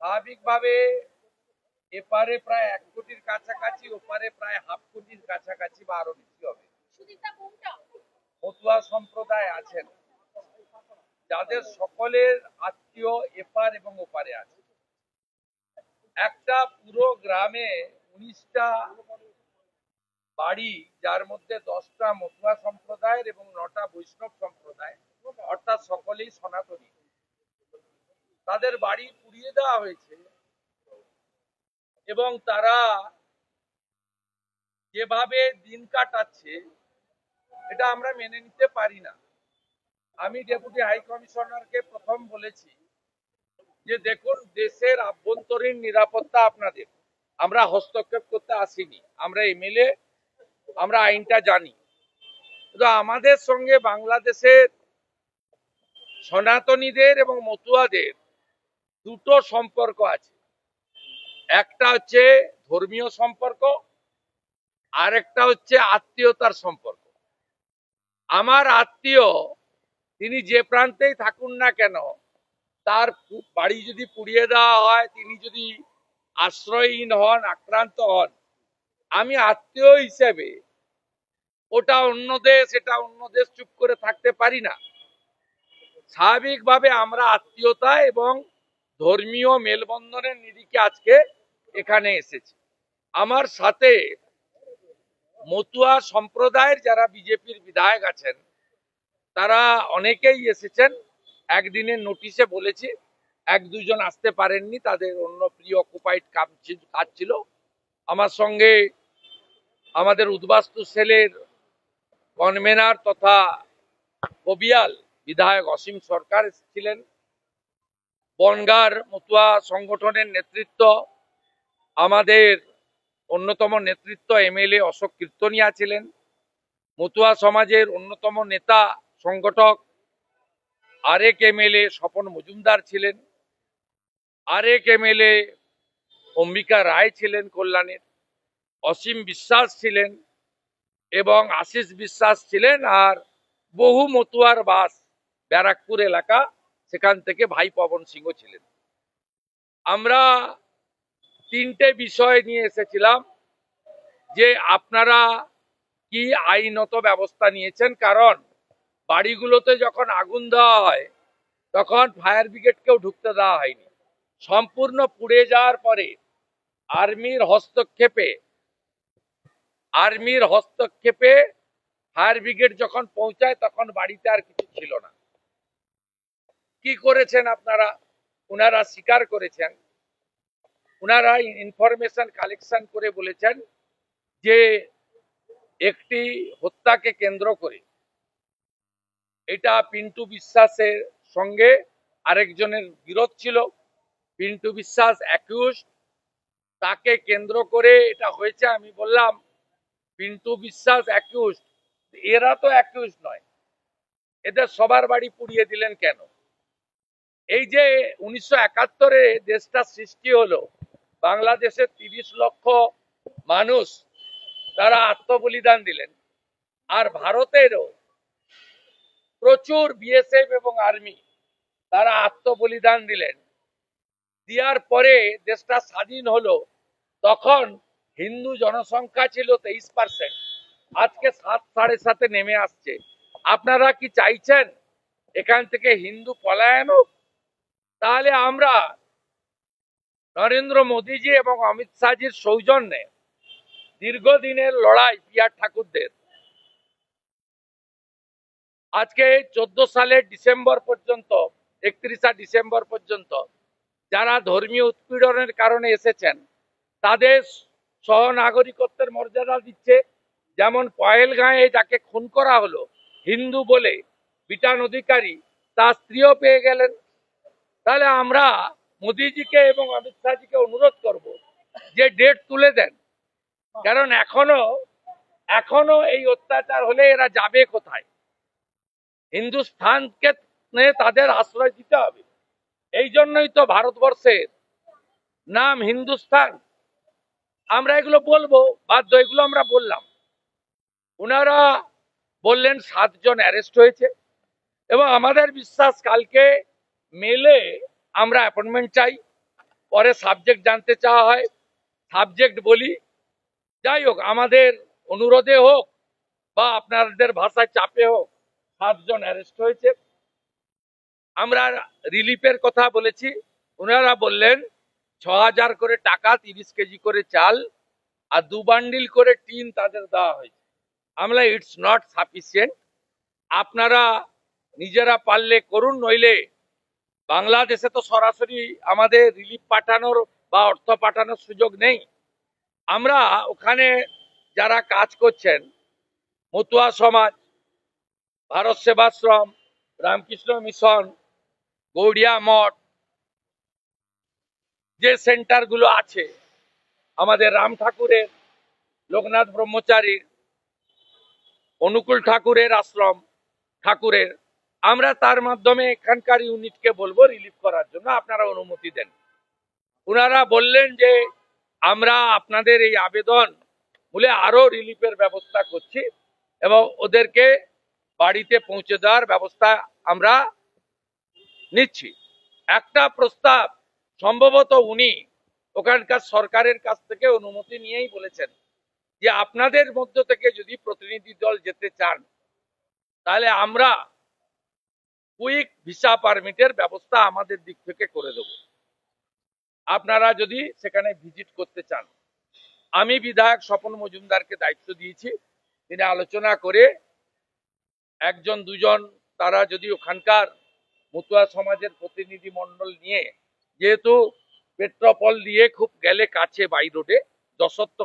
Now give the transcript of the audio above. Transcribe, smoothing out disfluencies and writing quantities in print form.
স্বাভাবিকভাবে এপারে প্রায় 1 কোটির কাছাকাছি, ওপারে প্রায় হাফ কোটির কাছাকাছি বা আরো বেশি হবে মতুয়া সম্প্রদায় আছেন, যাদের সকলের আত্মীয় এপার এবং ওপারে আছে। একটা পুরো গ্রামে 19টা বাড়ি, যার মধ্যে 10টা মতুয়া সম্প্রদায়ের এবং 9টা বৈষ্ণব সম্প্রদায়, অর্থাৎ সকলেই সনাতনী। তাদের বাড়ি পুড়িয়ে দেওয়া হয়েছে এবং তারা যেভাবে দিন কাটাচ্ছে এটা আমরা মেনে নিতে পারি না। আমি ডেপুটি হাই কমিশনারকে প্রথম বলেছি যে দেখুন, দেশের আভ্যন্তরীণ নিরাপত্তা আপনাদের, আমরা হস্তক্ষেপ করতে আসিনি, আমরা এমএলএ, আমরা আইনটা জানি, কিন্তু আমাদের সঙ্গে বাংলাদেশের সনাতনীদের এবং মতুয়াদের দুটো সম্পর্ক আছে। একটা হচ্ছে ধর্মীয় সম্পর্ক, আর একটা হচ্ছে আত্মীয়তার সম্পর্ক। আমার আত্মীয়, তিনি যে প্রান্তেই থাকুন না কেন, তার বাড়ি যদি পুড়িয়ে দেওয়া হয়, তিনি যদি আশ্রয়হীন হন, আক্রান্ত হন, আমি আত্মীয় হিসেবে ওটা অন্য দেশ, এটা অন্য দেশ চুপ করে থাকতে পারি না। স্বাভাবিকভাবে আমরা আত্মীয়তা এবং ধর্মীয় মেলবন্ধনের নিরিখে আজকে এখানে এসেছি। আমার সাথে মতুয়া সম্প্রদায়ের যারা বিজেপির বিধায়ক আছেন, তারা অনেকেই এসেছেন। একদিনের নোটিশে বলেছি, 1-2 জন আসতে পারেননি, তাদের অন্য প্রি অকুপাইড কাজ ছিল। আমার সঙ্গে আমাদের উদ্বাস্তু সেলের কনভেনার তথা কবিয়াল বিধায়ক অসীম সরকার ছিলেন। বনগাঁর মতুয়া সংগঠনের নেতৃত্ব, আমাদের অন্যতম নেতৃত্ব এমএলএ অশোক কীর্তনিয়া ছিলেন। মতুয়া সমাজের অন্যতম নেতা সংগঠক আরেক এমএলএ স্বপন মজুমদার ছিলেন। আরেক এমএলএ অম্বিকা রায় ছিলেন কল্যাণের, অসীম বিশ্বাস ছিলেন এবং আশিস বিশ্বাস ছিলেন। আর বহু মতুয়ার বাস ব্যারাকপুর এলাকা, সেখান থেকে ভাই পবন সিংহ ছিলেন। আমরা 3টে বিষয় নিয়ে এসেছিলাম যে আপনারা কি আইনত ব্যবস্থা নিয়েছেন, কারণ বাড়িগুলোতে যখন আগুন দেওয়া হয় তখন ফায়ার ব্রিগেডকেও ঢুকতে দেওয়া হয়নি। সম্পূর্ণ পুড়ে যাওয়ার পরে আর্মির হস্তক্ষেপে ফায়ার ব্রিগেড যখন পৌঁছায় তখন বাড়িতে আর কিছু ছিল না। কি করেছেন আপনারা? ওনারা স্বীকার করেছেন, ওনারা ইনফরমেশন কালেকশন করে বলেছেন যে একটি হত্যাকে কেন্দ্র করে, এটা পিন্টু বিশ্বাসের সঙ্গে আরেকজনের বিরোধ ছিল। পিন্টু বিশ্বাস অ্যাকিউজ, তাকে কেন্দ্র করে এটা হয়েছে। আমি বললাম, পিন্টু বিশ্বাস অ্যাকিউজ, এরা তো অ্যাকিউজ নয়, এদের সবার বাড়ি পুড়িয়ে দিলেন কেন? এই যে 1971-এ দেশটা সৃষ্টি হলো, বাংলাদেশের 30 লক্ষ মানুষ তারা আত্মবলিদান দিলেন, আর ভারতেরও প্রচুর বিএসএফ এবং আর্মি তারা আত্মবলিদান দিলেন। দেওয়ার পরে দেশটা স্বাধীন হলো, তখন হিন্দু জনসংখ্যা ছিল 23%, আজকে 7-7.5-এ নেমে আসছে। আপনারা কি চাইছেন এখান থেকে হিন্দু পলায়ন হোক? তাহলে আমরা নরেন্দ্র মোদীজি এবং অমিত শাহজির সৌজন্যে দীর্ঘদিনের লড়াই পিয়ার ঠাকুরদের, আজকে 14 সালের ডিসেম্বর পর্যন্ত, 31 ডিসেম্বর পর্যন্ত যারা ধর্মীয় উৎপীড়নের কারণে এসেছেন তাদের সহনাগরিকত্বের মর্যাদা দিচ্ছে। যেমন পহেলগাঁয়ে যাকে খুন করা হলো হিন্দু বলে, বিটান অধিকারী, তার স্ত্রীও পেয়ে গেলেন। তাহলে আমরা মোদীজিকে এবং অমিত শাহজিকে অনুরোধ করব যে ডেট তুলে দেন, কারণ এখনো এই অত্যাচার হলে এরা যাবে কোথায়? হিন্দুস্থানকে তাদের আশ্রয় দিতে হবে। এই জন্যই তো ভারতবর্ষের নাম হিন্দুস্তান। আমরা এগুলো বলবো বাধ্য, এগুলো আমরা বললাম। ওনারা বললেন 7 জন অ্যারেস্ট হয়েছে এবং আমাদের বিশ্বাস কালকে মেলে আমরা অ্যাপয়েন্টমেন্ট চাই। পরে সাবজেক্ট জানতে চাওয়া হয়, সাবজেক্ট বলি। যাই হোক, আমাদের অনুরোধে হোক বা আপনাদের ভাষায় চাপে হোক, 7 জন অ্যারেস্ট হয়েছে। আমরা রিলিফের কথা বলেছি, ওনারা বললেন 6,000 করে টাকা, 30 কেজি করে চাল আর 2 বান্ডিল করে টিন তাদের দেওয়া হয়েছে। আমরা ইটস নট সাফিসিয়েন্ট, আপনারা নিজেরা পারলে করুন, নইলে বাংলাদেশে তো সরাসরি আমাদের রিলিফ পাঠানোর বা অর্থ পাঠানোর সুযোগ নেই। আমরা ওখানে যারা কাজ করছেন, মতুয়া সমাজ, ভারত সেবাশ্রম, রামকৃষ্ণ মিশন, গৌড়িয়া মঠ, যে সেন্টারগুলো আছে, আমাদের রাম ঠাকুরের, লোকনাথ ব্রহ্মচারীর, অনুকূল ঠাকুরের আশ্রম ঠাকুরের, আমরা তার মাধ্যমে এখানকার ইউনিটকে বলবো রিলিফ করার জন্য, আপনারা অনুমতি দেন। ওনারা বললেন যে আমরা আপনাদের এই আবেদন বলে আরো রিলিফের ব্যবস্থা করছি এবং ওদেরকে বাড়িতে পৌঁছে দেওয়ার ব্যবস্থা আমরা নিচ্ছি। একটা প্রস্তাব সম্ভবত উনি ওখানকার সরকারের কাছ থেকে অনুমতি নিয়েই বলেছেন যে আপনাদের মধ্য থেকে যদি প্রতিনিধি দল যেতে চান, তাহলে আমরা কুইক ভিসা পারমিটের ব্যবস্থা আমাদের দিক থেকে করে দেব, আপনারা যদি সেখানে ভিজিট করতে চান। আমি বিধায়ক স্বপন মজুমদারকে দায়িত্ব দিয়েছি, তিনি আলোচনা করে 1 জন 2 জন তারা যদি ওখানকার মতুয়া সমাজের প্রতিনিধি মন্ডল নিয়ে, যেহেতু পেট্রোপল দিয়ে খুব গেলে কাছে বাই রোডে, যশোর তো